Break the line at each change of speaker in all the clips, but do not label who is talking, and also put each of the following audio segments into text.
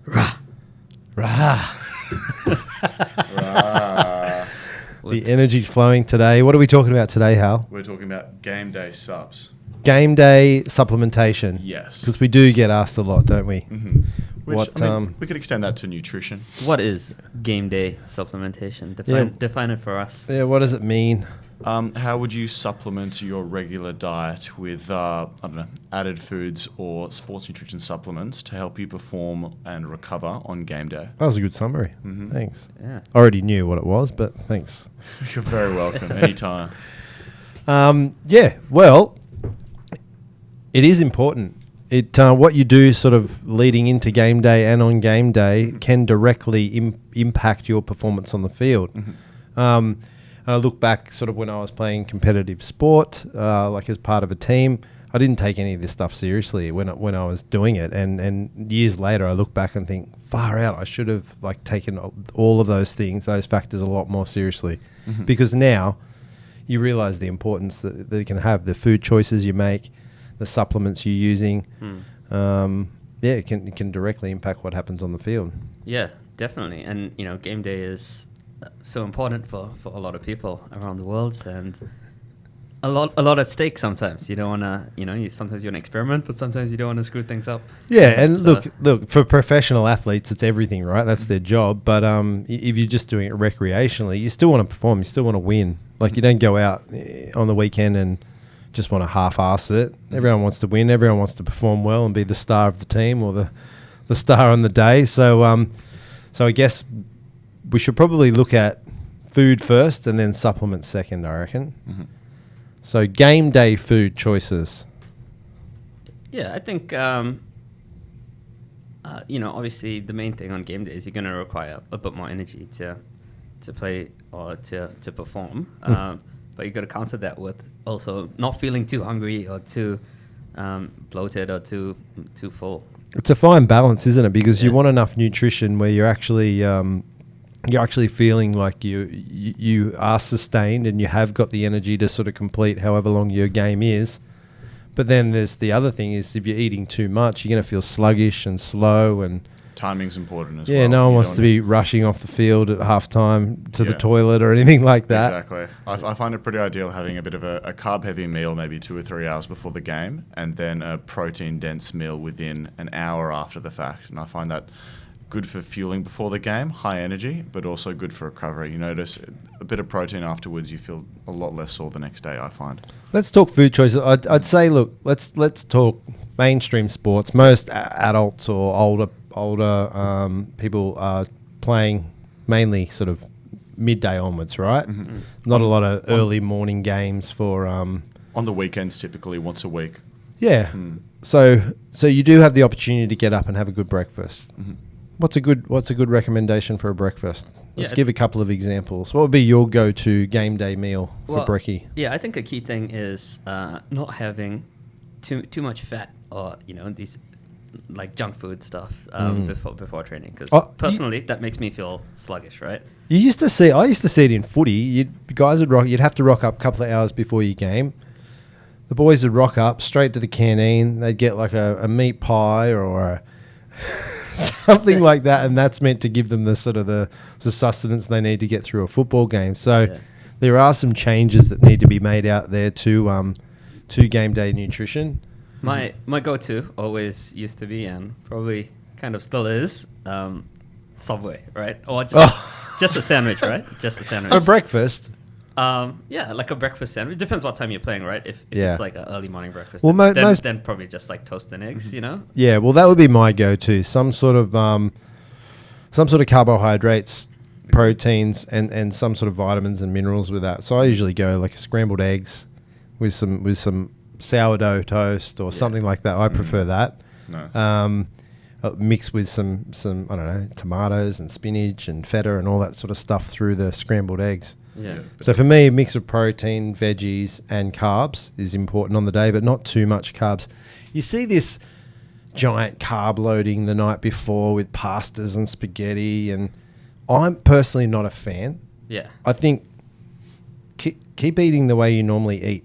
Rah. The energy's flowing today. What are we talking about today, Hal?
We're talking about game day subs.
Game day supplementation.
Yes.
Because we do get asked a lot, don't we?
Mm-hmm. Which,
What,
we could extend that to nutrition.
What is game day supplementation? Define it for us.
Yeah, what does it mean?
How would you supplement your regular diet with, added foods or sports nutrition supplements to help you perform and recover on game day?
That was a good summary.
Mm-hmm.
Thanks.
Yeah.
I already knew what it was, but thanks.
You're very welcome. Anytime.
Well, it is important. What you do sort of leading into game day and on game day can directly impact your performance on the field.
Mm-hmm.
And I look back sort of when I was playing competitive sport, like as part of a team, I didn't take any of this stuff seriously when I was doing it. And years later, I look back and think, far out, I should have like taken all of those things, those factors a lot more seriously.
Mm-hmm.
Because now you realize the importance that it can have, the food choices you make, the supplements you're using. It can directly impact what happens on the field.
Yeah, definitely. And, game day is so important for a lot of people around the world, and a lot at stake sometimes. You don't want to, sometimes you want to experiment, but sometimes you don't want to screw things up.
Yeah, and look, for professional athletes, it's everything, right? That's their job. But if you're just doing it recreationally, you still want to perform, you still want to win. Like, you don't go out on the weekend and just want to half-ass it. Everyone wants to win. Everyone wants to perform well and be the star of the team or the star on the day. So I guess we should probably look at food first and then supplements second, I reckon.
Mm-hmm.
So game day food choices.
Yeah, I think, obviously the main thing on game day is you're going to require a bit more energy to play or to perform. But you got to counter that with also not feeling too hungry or too bloated or too full.
It's a fine balance, isn't it? Because you want enough nutrition where you're actually feeling like you are sustained and you have got the energy to sort of complete however long your game is. But then there's the other thing is if you're eating too much, you're going to feel sluggish and slow, and
timing's important as well.
Yeah, no one wants to be rushing off the field at halftime to the toilet or anything like that.
Exactly. I find it pretty ideal having a bit of a carb-heavy meal maybe 2 or 3 hours before the game, and then a protein-dense meal within an hour after the fact. And I find that good for fueling before the game, high energy, but also good for recovery. You notice a bit of protein afterwards, you feel a lot less sore the next day, I find.
Let's talk food choices. I'd say, look, let's talk mainstream sports. Most adults or older people are playing mainly sort of midday onwards, right?
Mm-hmm.
Not a lot of early morning games for...
on the weekends, typically once a week.
Yeah. So you do have the opportunity to get up and have a good breakfast.
Mm-hmm.
What's a good recommendation for a breakfast? Let's
Yeah.
give a couple of examples. What would be your go-to game day meal for brekkie?
Yeah, I think a key thing is not having too much fat or these like junk food stuff before training, because personally that makes me feel sluggish, right?
I used to see it in footy. You'd have to rock up a couple of hours before your game. The boys would rock up straight to the canteen. They'd get like a meat pie or something like that, and that's meant to give them the sort of the sustenance they need to get through a football game. So there are some changes that need to be made out there to game day nutrition.
My go-to always used to be, and probably kind of still is, Subway, right? Or just a sandwich, right? Just a sandwich.
For breakfast?
Like a breakfast sandwich. Depends what time you're playing, right? If it's like an early morning breakfast,
well,
then probably just like toast and eggs,
Yeah, well, that would be my go-to. Some sort of carbohydrates, proteins, and some sort of vitamins and minerals with that. So I usually go like a scrambled eggs with some sourdough toast or something like that. I prefer that.
No.
Mixed with some I don't know, tomatoes and spinach and feta and all that sort of stuff through the scrambled eggs.
Yeah.
So for me, a mix of protein, veggies, and carbs is important on the day, but not too much carbs. You see this giant carb loading the night before with pastas and spaghetti, and I'm personally not a fan.
Yeah.
I think keep eating the way you normally eat.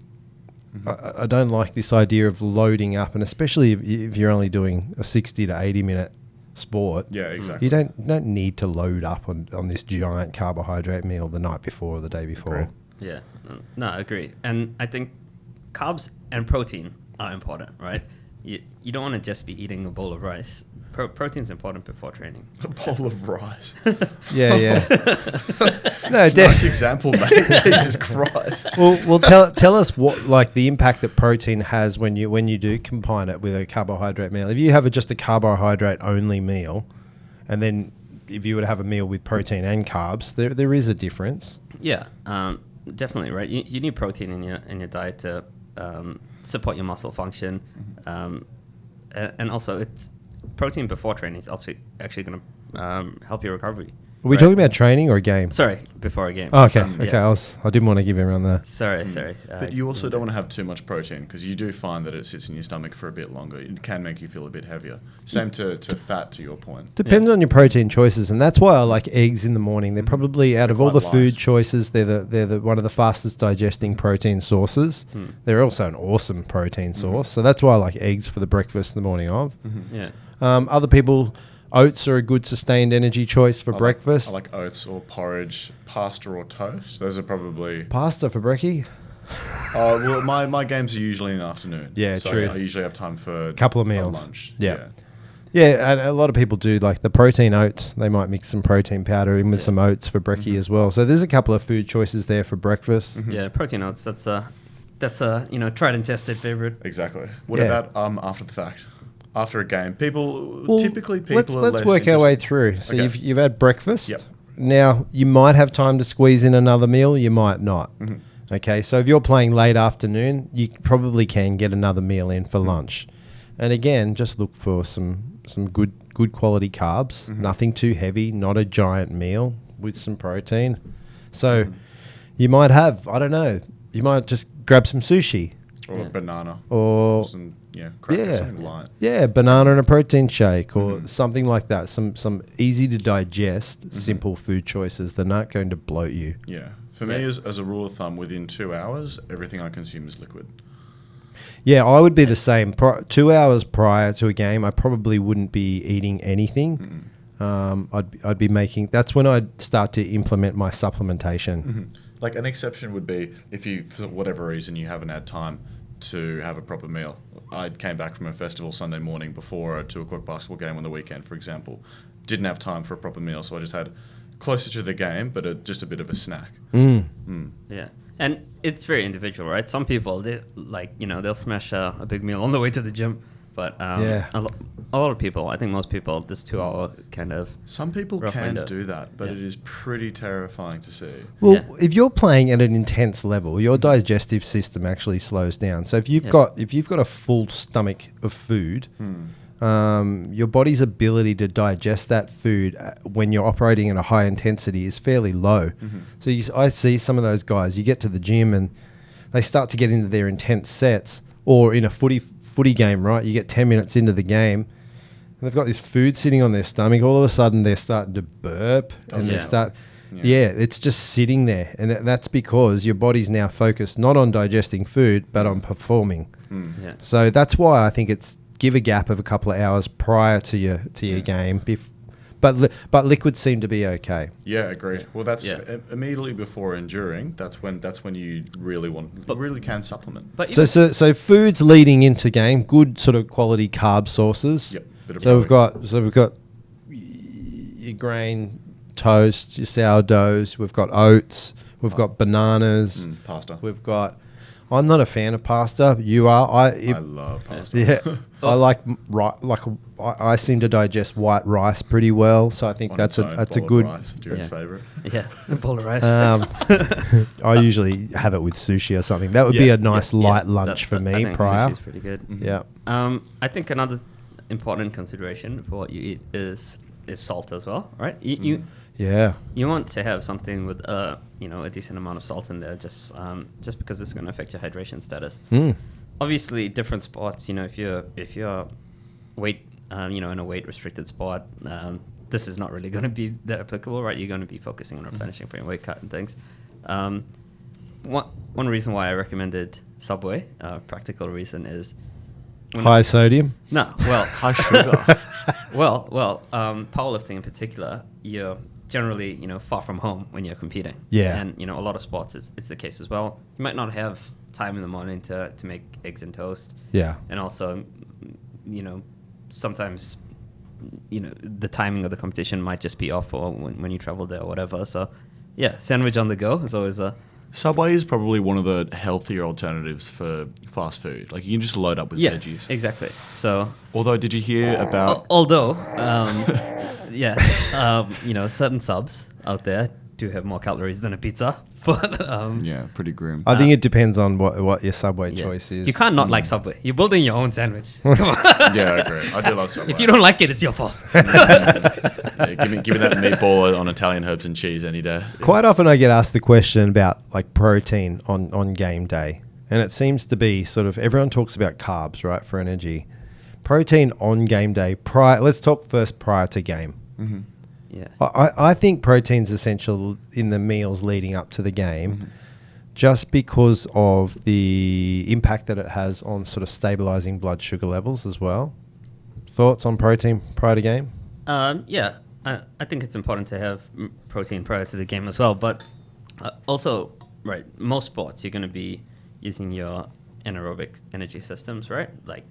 I don't like this idea of loading up, and especially if you're only doing a 60 to 80 minute
sport. Yeah, exactly.
You don't need to load up on this giant carbohydrate meal the night before or the day before.
Agreed.
Yeah, no, I agree. And I think carbs and protein are important, right? You don't want to just be eating a bowl of rice. Protein's important before training.
A bowl of rice.
Yeah. No,
nice example, mate. Jesus Christ.
Well, tell us what like the impact that protein has when you do combine it with a carbohydrate meal. If you have just a carbohydrate only meal, and then if you were to have a meal with protein and carbs, there is a difference.
Yeah, definitely, right. You need protein in your diet to support your muscle function, and also it's protein before training is also actually going to help your recovery.
Are we talking about training or a game?
Sorry, before a game.
Oh, okay. I didn't want to give everyone the...
Sorry.
But you also don't want to have too much protein because you do find that it sits in your stomach for a bit longer. It can make you feel a bit heavier. Same to fat, to your point.
Depends on your protein choices, and that's why I like eggs in the morning. They're probably, out of all the food choices, they're the one of the fastest digesting protein sources. They're also an awesome protein source. So that's why I like eggs for the breakfast in the morning of.
Yeah.
Other people... Oats are a good sustained energy choice for breakfast.
I like oats or porridge, pasta or toast. Those are probably...
Pasta for brekkie?
Well, my games are usually in the afternoon.
Yeah,
so
true.
I usually have time for a
couple of meals.
Lunch.
Yeah, and a lot of people do like the protein oats. They might mix some protein powder in with some oats for brekkie as well. So there's a couple of food choices there for breakfast.
Yeah, protein oats. That's a tried and tested favorite.
Exactly. What about after the fact? After a game, typically
let's work our way through. So you've had breakfast.
Yep.
Now you might have time to squeeze in another meal. You might not. Okay, so if you're playing late afternoon, you probably can get another meal in for lunch. And again, just look for some good quality carbs. Nothing too heavy. Not a giant meal with some protein. So you might have, I don't know, you might just grab some sushi.
Or a banana.
Or
some, crackers, something light.
Yeah, banana and a protein shake or something like that. Some easy to digest, simple food choices that aren't going to bloat you.
Yeah. For me, as a rule of thumb, within 2 hours, everything I consume is liquid.
Yeah, I would be the same. 2 hours prior to a game, I probably wouldn't be eating anything. I'd be making... That's when I'd start to implement my supplementation.
Like an exception would be if you, for whatever reason, you haven't had time to have a proper meal. I came back from a festival Sunday morning before a 2 o'clock basketball game on the weekend, for example. Didn't have time for a proper meal, so I just had closer to the game, but just a bit of a snack.
Yeah, and it's very individual, right? Some people they'll smash a big meal on the way to the gym, but a lot of people, I think most people, this 2 hour kind of...
Some people can do that, but it is pretty terrifying to see.
Well, if you're playing at an intense level, your digestive system actually slows down. So if you've got a full stomach of food, your body's ability to digest that food when you're operating at a high intensity is fairly low. So I see some of those guys, you get to the gym and they start to get into their intense sets, or in a footy game, right? You get 10 minutes into the game, and they've got this food sitting on their stomach. All of a sudden, they're starting to burp, and they start... it's just sitting there. And that's because your body's now focused not on digesting food, but on performing. So that's why I think it's give a gap of a couple of hours prior to your game. But liquids seem to be okay.
Yeah, agreed. Well, that's immediately before and during. That's when you really really can supplement.
But
so foods leading into game, good sort of quality carb sources.
Yep.
So we've got your grain toasts, your sourdoughs. We've got oats. We've got bananas.
Pasta.
We've got... I'm not a fan of pasta. You are.
I love pasta.
Yeah, I like I seem to digest white rice pretty well, so I think that's a good.
Jared's favorite.
Yeah, a bowl of rice.
I usually have it with sushi or something. That would be a nice light lunch for me prior.
Sushi's pretty good.
Yeah.
I think another important consideration for what you eat is salt as well, right? You want to have something with a decent amount of salt in there, just because it's going to affect your hydration status. Obviously, different sports. If you're weight, in a weight restricted sport, this is not really going to be that applicable, right? You're going to be focusing on replenishing for your weight cut and things. One reason why I recommended Subway, practical reason, is
high sodium.
No, well,
high sugar.
Powerlifting in particular, you're generally, far from home when you're competing.
Yeah.
And, a lot of sports, it's the case as well. You might not have time in the morning to make eggs and toast.
Yeah.
And also, sometimes, the timing of the competition might just be off or when you travel there or whatever. So, yeah, sandwich on the go is always a...
Subway is probably one of the healthier alternatives for fast food. Like, you can just load up with veggies.
Exactly. So,
although, did you hear about...
certain subs out there do have more calories than a pizza. But
yeah, pretty grim.
I think it depends on what your Subway choice is.
You can't not like Subway. You're building your own sandwich.
Yeah, I agree. I do love Subway.
If you don't like it, it's your fault.
Give me that meatball on Italian herbs and cheese any day.
Quite often I get asked the question about like protein on game day. And it seems to be sort of everyone talks about carbs, right, for energy. Protein on game day. Let's talk first prior to game.
Mm-hmm.
Yeah.
I think protein's essential in the meals leading up to the game, just because of the impact that it has on sort of stabilizing blood sugar levels as well. Thoughts on protein prior to game?
Yeah, I think it's important to have protein prior to the game as well. But also, right, most sports you're going to be using your anaerobic energy systems, right? Like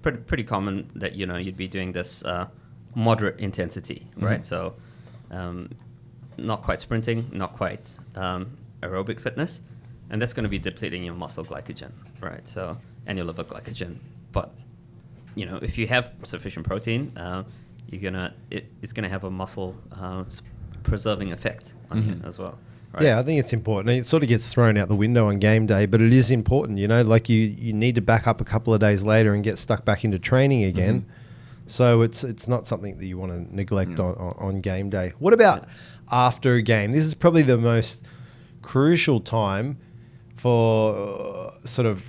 pretty common that you'd be doing this. Moderate intensity, right? So not quite sprinting, not quite aerobic fitness, and that's going to be depleting your muscle glycogen, right? So, and your liver glycogen. But if you have sufficient protein, it's gonna have a muscle preserving effect on you as well. Right?
Yeah, I think it's important. It sort of gets thrown out the window on game day, but it is important. Like you need to back up a couple of days later and get stuck back into training again. So it's not something that you want to neglect on game day. What about after a game? This is probably the most crucial time for sort of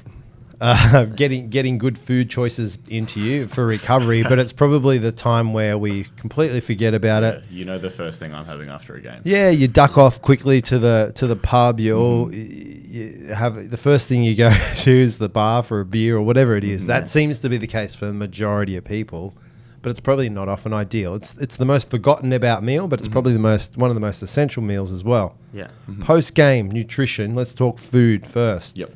getting good food choices into you for recovery, but it's probably the time where we completely forget about it.
The first thing I'm having after a game.
Yeah, you duck off quickly to the pub. You have the first thing you go to is the bar for a beer or whatever it is. That seems to be the case for the majority of people, but it's probably not often ideal. It's the most forgotten about meal, but it's probably one of the most essential meals as well.
Yeah.
Post game nutrition. Let's talk food first.
Yep.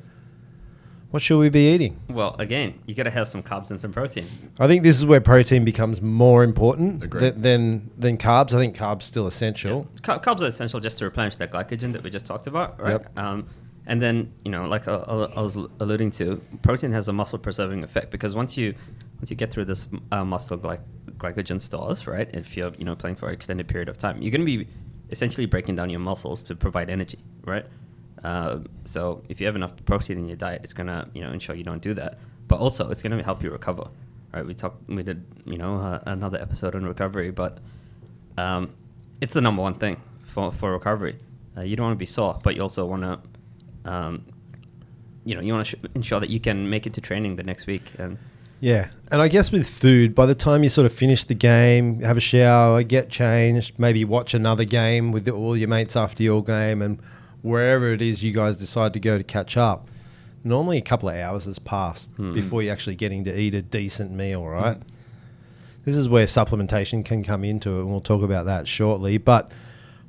What should we be eating?
Well, again, you got to have some carbs and some protein.
I think this is where protein becomes more important
Agreed.
than carbs. I think carbs still essential.
Yeah. Carbs are essential just to replenish that glycogen that we just talked about, right?
Yep.
And then, like I was alluding to, protein has a muscle preserving effect because once you get through this muscle glycogen stores, right? If you're playing for an extended period of time, you're going to be essentially breaking down your muscles to provide energy, right? So if you have enough protein in your diet, it's going to ensure you don't do that. But also, it's going to help you recover, right? We did another episode on recovery, but it's the number one thing for recovery. You don't want to be sore, but you also want to you want to ensure that you can make it to training the next week. And
I guess with food, by the time you sort of finish the game, have a shower, get changed, maybe watch another game with all your mates after your game, and wherever it is you guys decide to go to catch up, normally a couple of hours has passed before you're actually getting to eat a decent meal, right? This is where supplementation can come into it, and we'll talk about that shortly. But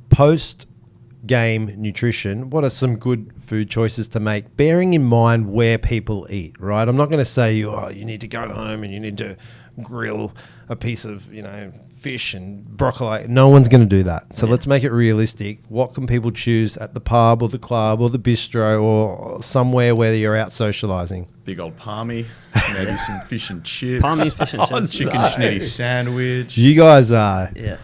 post-game nutrition, what are some good food choices to make, bearing in mind where people eat, right? I'm not going to say, you need to go home and you need to grill a piece of, fish and broccoli. No one's going to do that. So let's make it realistic. What can people choose at the pub or the club or the bistro or somewhere where you're out socializing?
Big old palmy, maybe some fish and chips.
Palmy, fish and chips.
Chicken schnitty sandwich.
You guys are.
Yeah.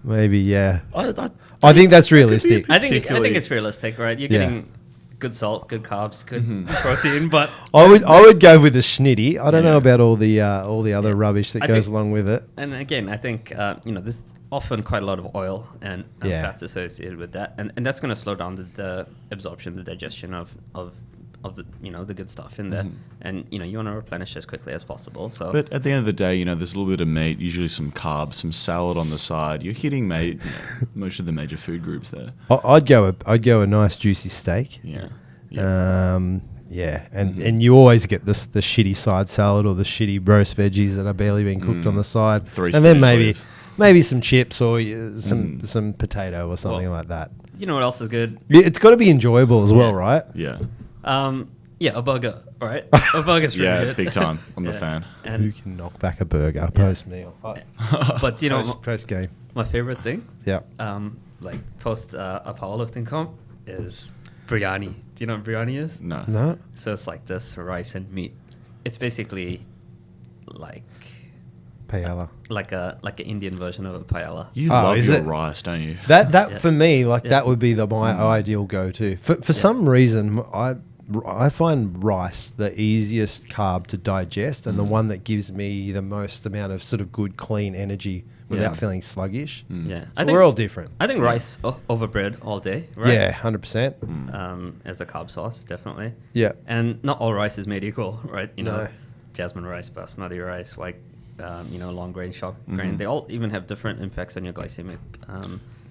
Maybe, yeah.
I
think that's realistic.
I think it's realistic, right? You're getting good salt, good carbs, good protein, but
I would go with the schnitty. I don't know about all the other rubbish that goes along with it.
And again, I think there's often quite a lot of oil and fats associated with that, and that's going to slow down the absorption, the digestion of the the good stuff in there, and you want to replenish as quickly as possible. So,
but at the end of the day, there's a little bit of meat, usually some carbs, some salad on the side. You're hitting most of the major food groups there.
I'd go a nice juicy steak.
Yeah.
Yeah, and you always get the shitty side salad or the shitty roast veggies that are barely being cooked on the side, and then maybe some chips or some potato or something like that.
You know what else is good?
Yeah, it's got to be enjoyable as well, right?
Yeah.
A burger, right? A burger's pretty
Yeah,
good.
big time. I'm a fan.
Who
And,
can knock back a burger post meal?
but you know,
Post game.
my favorite thing,
Yeah.
like post a powerlifting comp, is biryani. Do you know what biryani is?
No.
No.
So it's like this rice and meat. It's basically like
Paella.
an Indian version of a paella.
You
Oh,
love
is
your
it?
rice, don't you?
That
Yeah.
for me, like
Yeah.
that would be my ideal go-to. For some reason, I find rice the easiest carb to digest and the one that gives me the most amount of sort of good, clean energy without feeling sluggish.
Yeah,
We're all different.
I think rice over bread all day, right?
Yeah, 100%.
As a carb source, definitely.
Yeah.
And not all rice is made equal, right? You know,
No.
jasmine rice, basmati rice, white, long grain, short grain. They all even have different impacts on your glycemic.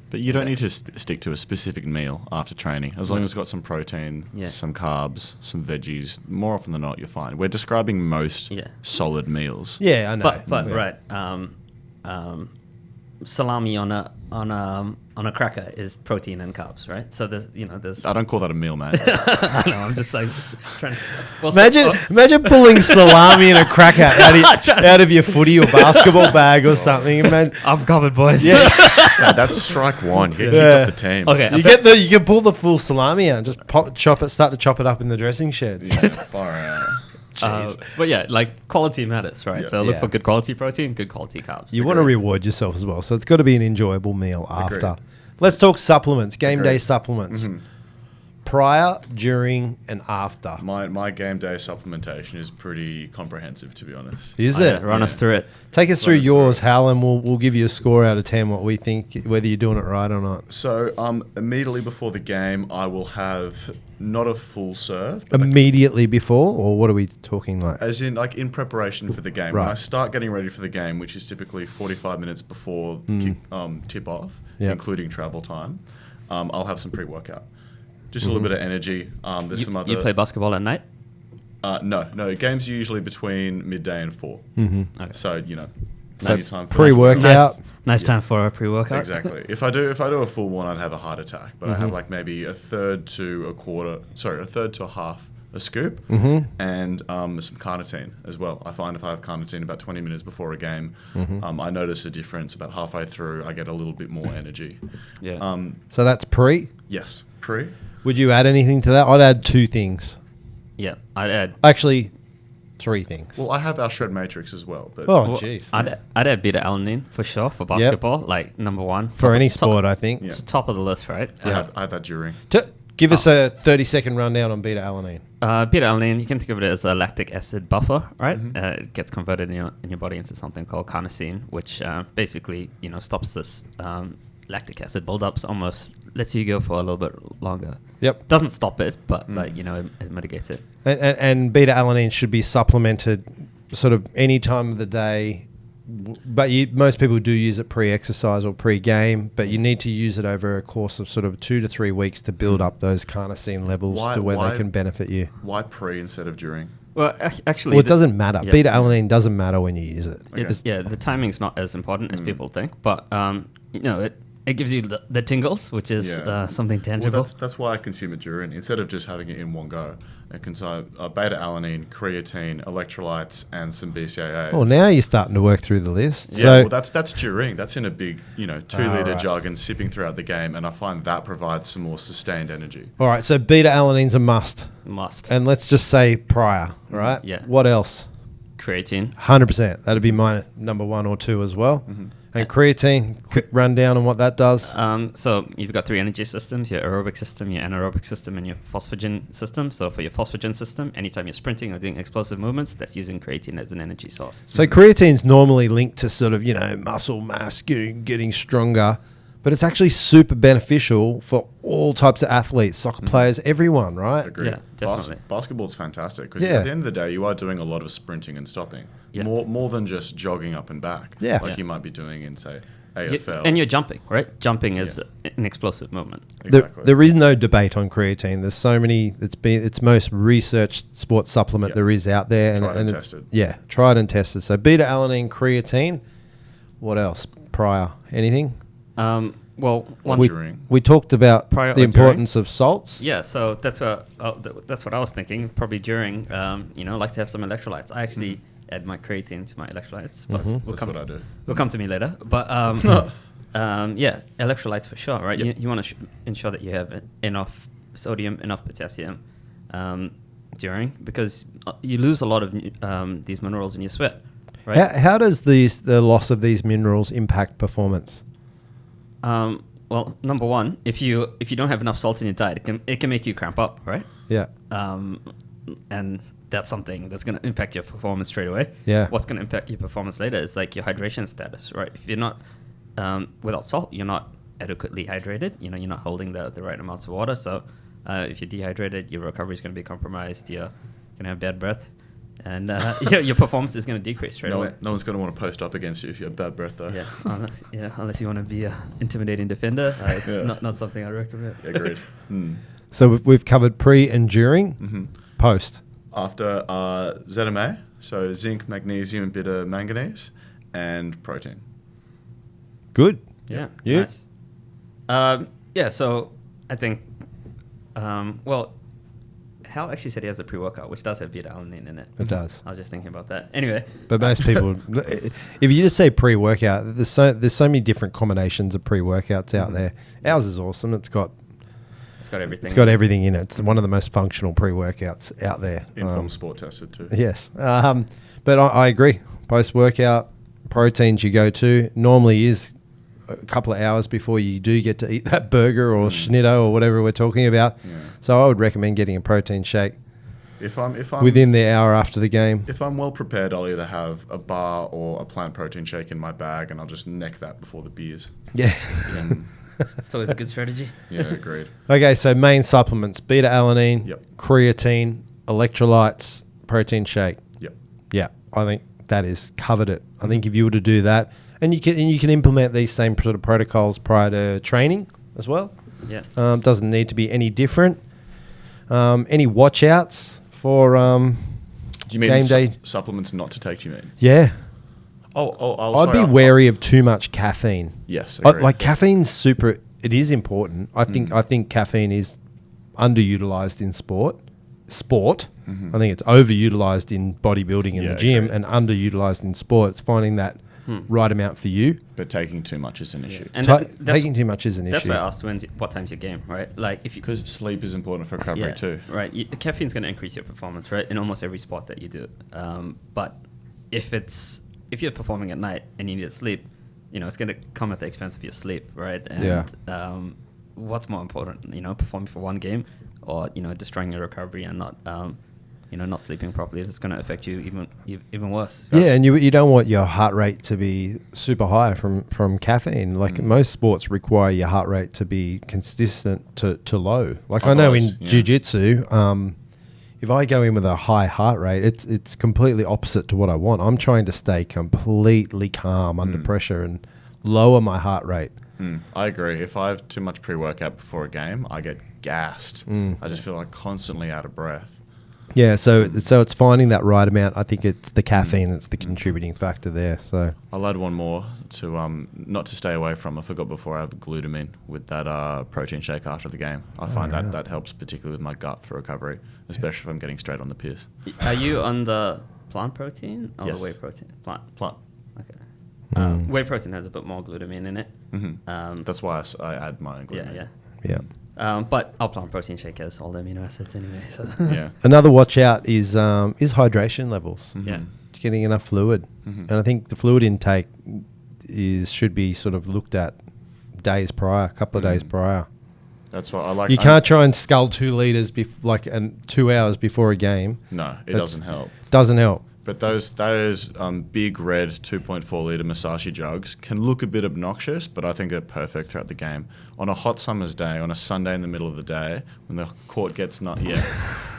But you don't need to stick to a specific meal after training. As long as it's got some protein,
Yeah.
some carbs, some veggies, more often than not, you're fine. We're describing most solid meals.
Yeah, I know.
But
Yeah.
right, salami on a cracker is protein and carbs, right? So there's.
I don't call that a meal, man.
I know, I'm just like trying to. Well,
Imagine pulling salami and a cracker out of your footy or basketball bag or something. Man.
I'm covered, boys.
Yeah.
No, that's strike one. You get kicked
Yeah.
off the team.
Okay.
You can pull the full salami out and just start to chop it up in the dressing sheds.
Yeah, far out.
But yeah, like quality matters, right?
Yeah.
So look
Yeah.
for good quality protein, good quality carbs.
You want to reward yourself as well, so it's got to be an enjoyable meal after. Let's talk supplements, game day supplements. Prior, during, and after.
My game day supplementation is pretty comprehensive, to be honest.
Is it?
Run us through it.
Take us through
Run us
yours, Hal, and we'll give you a score out of 10, what we think, whether you're doing it right or not.
So immediately before the game, I will have not a full serve, but
Immediately before, or what are we talking like?
as in like in preparation for the game.
Right.
When I start getting ready for the game, which is typically 45 minutes before tip off,
Yep.
including travel time, I'll have some pre-workout. Just a little bit of energy. There's some other.
You play basketball at night?
No. Games are usually between midday and 4.
Okay.
So
So
plenty of time for
pre-workout.
Nice time for a pre-workout.
Exactly. If I do a full one, I'd have a heart attack. But I have like maybe a third to a half a scoop, and some carnitine as well. I find if I have carnitine about 20 minutes before a game, I notice a difference. About halfway through, I get a little bit more energy.
Yeah.
So that's pre.
Yes, pre.
Would you add anything to that? I'd add 2 things.
Yeah. I'd add.
Actually, 3 things.
Well, I have our shred matrix as well. But
Oh,
well,
jeez.
I'd add beta alanine for sure for basketball. Like number one
For any sport, I think.
Yeah.
It's top of the list, right?
I have that during.
Give us a 30-second rundown on beta-alanine.
Beta alanine, you can think of it as a lactic acid buffer, right? It gets converted in your body into something called carnosine, which basically stops this lactic acid buildup. So almost lets you go for a little bit longer.
Yep.
Doesn't stop it, but it mitigates it.
And beta-alanine should be supplemented sort of any time of the day. But most people do use it pre-exercise or pre-game, but you need to use it over a course of sort of 2 to 3 weeks to build up those carnosine levels to where they can benefit you.
Why pre instead of during?
Well, actually,
Well, it doesn't matter.
yeah.
Beta-alanine doesn't matter when you use it.
Okay.
The timing's not as important as people think, but it gives you the tingles, which is something tangible.
Well, that's why I consume it during, instead of just having it in one go. I consume beta-alanine, creatine, electrolytes, and some BCAAs.
Oh, now you're starting to work through the list.
Yeah,
So,
well, that's during. That's in a big, 2-liter
right.
jug and sipping throughout the game, and I find that provides some more sustained energy.
all right, so beta-alanine's a must.
Must.
And let's just say prior, right?
Yeah.
What else?
Creatine.
100%. That'd be my number 1 or 2 as well. And creatine, quick rundown on what that does.
So you've got 3 energy systems: your aerobic system, your anaerobic system, and your phosphagen system. So for your phosphagen system, anytime you're sprinting or doing explosive movements, that's using creatine as an energy source.
So creatine's normally linked to sort of, muscle mass, getting stronger, but it's actually super beneficial for all types of athletes, soccer players, everyone, right?
Agreed.
Yeah, definitely.
Basketball's fantastic because
Yeah.
at the end of the day, you are doing a lot of sprinting and stopping.
Yeah.
More than just jogging up and back.
Yeah.
Like
Yeah.
you might be doing in, say, AFL.
And you're jumping, right? Jumping is an explosive movement.
Exactly.
There is no debate on creatine. There's so many. It's most researched sports supplement there is out there,
Tried and
it's-
tested.
Yeah, tried and tested. So beta alanine, creatine. What else? Prior anything?
Well,
During.
We talked about
Prior
the
or
importance of salts.
yeah, so that's what I was thinking. Probably during, like to have some electrolytes. I actually add my creatine to my electrolytes, but
That's what I do.
We'll come to me later. But yeah, electrolytes for sure, right?
Yep.
You want to ensure that you have enough sodium, enough potassium during, because you lose a lot of these minerals in your sweat, right?
How does the loss of these minerals impact performance?
Well, number one, if you don't have enough salt in your diet, it can make you cramp up, right?
Yeah.
And that's something that's going to impact your performance straight away.
Yeah.
What's going to impact your performance later is like your hydration status, right? If you're not without salt, you're not adequately hydrated. You're not holding the right amounts of water. So if you're dehydrated, your recovery is going to be compromised. You're going to have bad breath, and your performance is going to decrease straight away.
No one's going to want to post up against you if you have bad breath, though.
Yeah, unless you want to be an intimidating defender, it's not something I recommend.
Agreed.
So we've covered pre and during, post.
After ZMA, so zinc, magnesium, and bit of manganese, and protein.
Good.
Yeah.
You?
Nice. So I think, Hal actually said he has a pre-workout, which does have beta-alanine in it.
It does.
I was just thinking about that. Anyway.
But most people, if you just say pre-workout, there's so many different combinations of pre-workouts out there. Ours is awesome. It's got
everything.
It's got everything in it. It's one of the most functional pre-workouts out there.
Inform sport tested too.
Yes. But I agree. Post-workout, proteins you go to normally is a couple of hours before you do get to eat that burger or schnitto or whatever we're talking about.
Yeah.
So I would recommend getting a protein shake
If I'm
within the hour after the game.
If I'm well prepared, I'll either have a bar or a plant protein shake in my bag, and I'll just neck that before the beers.
Yeah.
It's always a good strategy.
Yeah, agreed.
Okay, so main supplements: beta-alanine,
Yep.
creatine, electrolytes, protein shake.
Yep.
Yeah, I think that is covered it. I think if you were to do that, and you can implement these same sort of protocols prior to training as well.
Yeah.
Doesn't need to be any different. Any watch outs for
Do you mean
game day?
supplements not to take? Do you mean?
Yeah,
I'd
I'd be wary of too much caffeine.
Yes, agreed.
Like caffeine's super. It is important. I think caffeine is underutilized in sport. I think it's overutilized in bodybuilding in the gym
agreed.
and underutilized in sport. It's finding that right amount for you.
But taking too much is an issue.
And
Taking too much is an
that's
issue.
why I asked what time's your game, right? Like if you
Because sleep is important for recovery too.
Right. Caffeine's going to increase your performance, right, in almost every sport that you do. But if you're performing at night and you need sleep, it's going to come at the expense of your sleep, right? And what's more important, performing for one game or destroying your recovery and not not sleeping properly? That's going to affect you even worse.
Yeah, and you don't want your heart rate to be super high from caffeine. Like most sports require your heart rate to be consistent to low. Like I know in jiu-jitsu, if I go in with a high heart rate, it's completely opposite to what I want. I'm trying to stay completely calm under pressure and lower my heart rate.
I agree. If I have too much pre-workout before a game, I get gassed. I just feel like constantly out of breath.
Yeah, so it's finding that right amount. I think it's the caffeine that's the contributing factor there. So
I'll add one more to not to stay away from. I forgot before. I have glutamine with that protein shake after the game. I find that helps particularly with my gut for recovery, especially if I'm getting straight on the piss.
Are you on the plant protein or
Yes.
the whey protein? Plant.
Okay.
Whey protein has a bit more glutamine in it.
That's why I add my glutamine.
yeah.
But our plant protein shake has all the amino acids anyway. So
Yeah.
Another watch out is hydration levels.
yeah.
Getting enough fluid, and I think the fluid intake should be sort of looked at days prior, a couple of days prior.
That's why I like.
You can't try and scull 2 liters 2 hours before a game.
No, it doesn't help.
Doesn't help.
But those big red 2.4 litre Musashi jugs can look a bit obnoxious, but I think they're perfect throughout the game. On a hot summer's day, on a Sunday in the middle of the day, when the court gets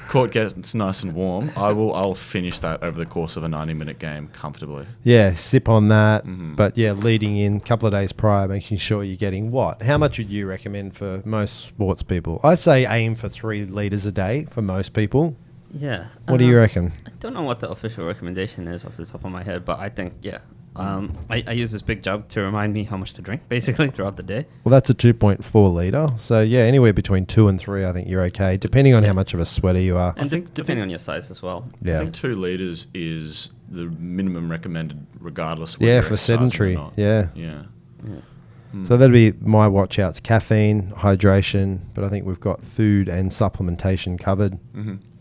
court gets nice and warm, I'll finish that over the course of a 90-minute game comfortably.
Yeah, sip on that. But yeah, leading in a couple of days prior, making sure you're getting what? How much would you recommend for most sports people? I say aim for 3 litres a day for most people.
Yeah.
What do you reckon?
I don't know what the official recommendation is off the top of my head, but I think, I use this big jug to remind me how much to drink, basically, throughout the day.
Well, that's a 2.4 litre. So, yeah, anywhere between 2 and 3, I think you're okay, depending on how much of a sweater you are.
And depending on your size as well.
Yeah.
I think 2 litres is the minimum recommended, regardless of whether
Yeah,
you're
for
exercising
sedentary.
or not.
Yeah.
Yeah.
So that'd be my watch outs: caffeine, hydration, but I think we've got food and supplementation covered.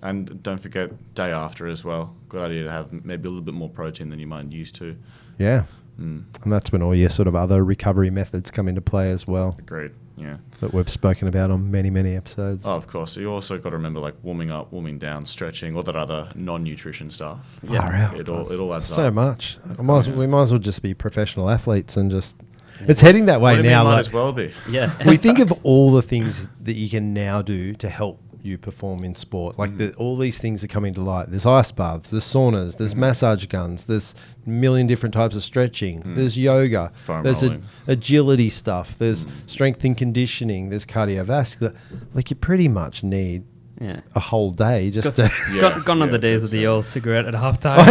And don't forget day after as well. Good idea to have maybe a little bit more protein than you might used to.
Yeah. And that's when all your sort of other recovery methods come into play as well,
Agreed. Yeah.
that we've spoken about on many, many episodes.
Oh, of course. You also got to remember like warming up, warming down, stretching, all that other non-nutrition stuff.
Far out.
It all adds
So
up.
much. We might as well just be professional athletes and just... It's heading that way
What do you mean
now.
might
Like,
as well be.
Yeah.
we think of all the things that you can now do to help you perform in sport. Like all these things are coming to light. There's ice baths, there's saunas, there's massage guns, there's a million different types of stretching, there's yoga,
Foam
there's
rolling.
agility stuff, there's strength and conditioning, there's cardiovascular. Like you pretty much need
Yeah.
a whole day just to...
Yeah.
Gone are
Yeah,
the days of the
100%.
old cigarette at halftime.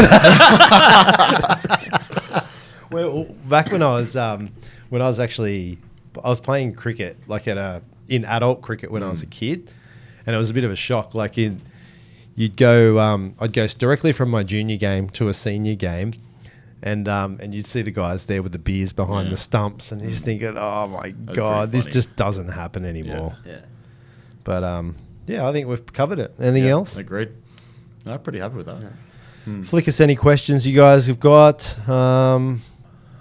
Well, back when I was actually, I was playing cricket, like in adult cricket when I was a kid, and it was a bit of a shock. Like you'd go, I'd go directly from my junior game to a senior game, and you'd see the guys there with the beers behind the stumps, and you're just thinking, oh my God, this
funny.
just doesn't happen anymore.
Yeah.
But yeah, I think we've covered it. Anything else?
Agreed. No, I'm pretty happy with that.
Flick us any questions you guys have got.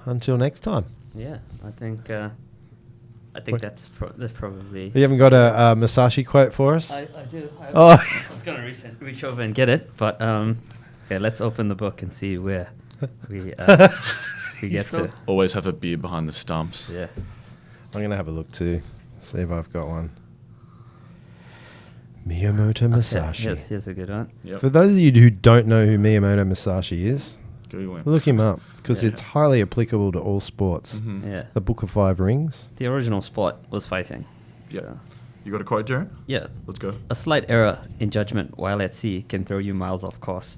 Until next time.
Yeah. I think that's probably...
You haven't got a Musashi quote for us?
I do.
Oh.
I was going to reach over and get it, but okay, let's open the book and see where we get to.
Always have a beer behind the stumps.
Yeah.
I'm going to have a look too, see if I've got one. Miyamoto Musashi.
Here's a good one.
Yep.
For those of you who don't know who Miyamoto Musashi is,
Google him.
look him up because
Yeah.
it's highly applicable to all sports.
Yeah.
The Book of Five Rings.
The original sport was fighting.
Yep.
So,
You got a quote, Darren?
yeah.
Let's go.
A slight error in judgment while at sea can throw you miles off course.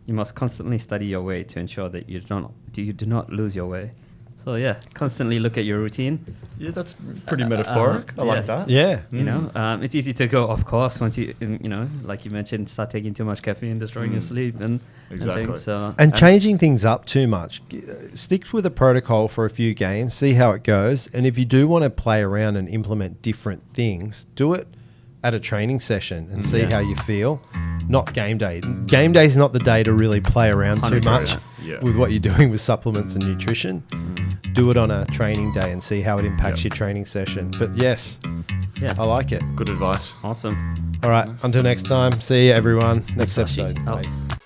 You must constantly study your way to ensure that you do not lose your way. So yeah, constantly look at your routine.
Yeah, that's pretty metaphoric. I like that.
Yeah.
You know, it's easy to go off course once you know, like you mentioned, start taking too much caffeine, destroying your sleep and
Exactly.
things. So
And changing things up too much. Stick with a protocol for a few games, see how it goes. And if you do want to play around and implement different things, do it at a training session and see how you feel. Not game day. Game day is not the day to really play around too
100%.
much
Yeah.
with what you're doing with supplements and nutrition. Do it on a training day and see how it impacts your training session. But yes,
yeah,
I like it.
Good advice.
awesome.
All right, until next time. See you, everyone. Next
Musashi
episode.
out.
Bye.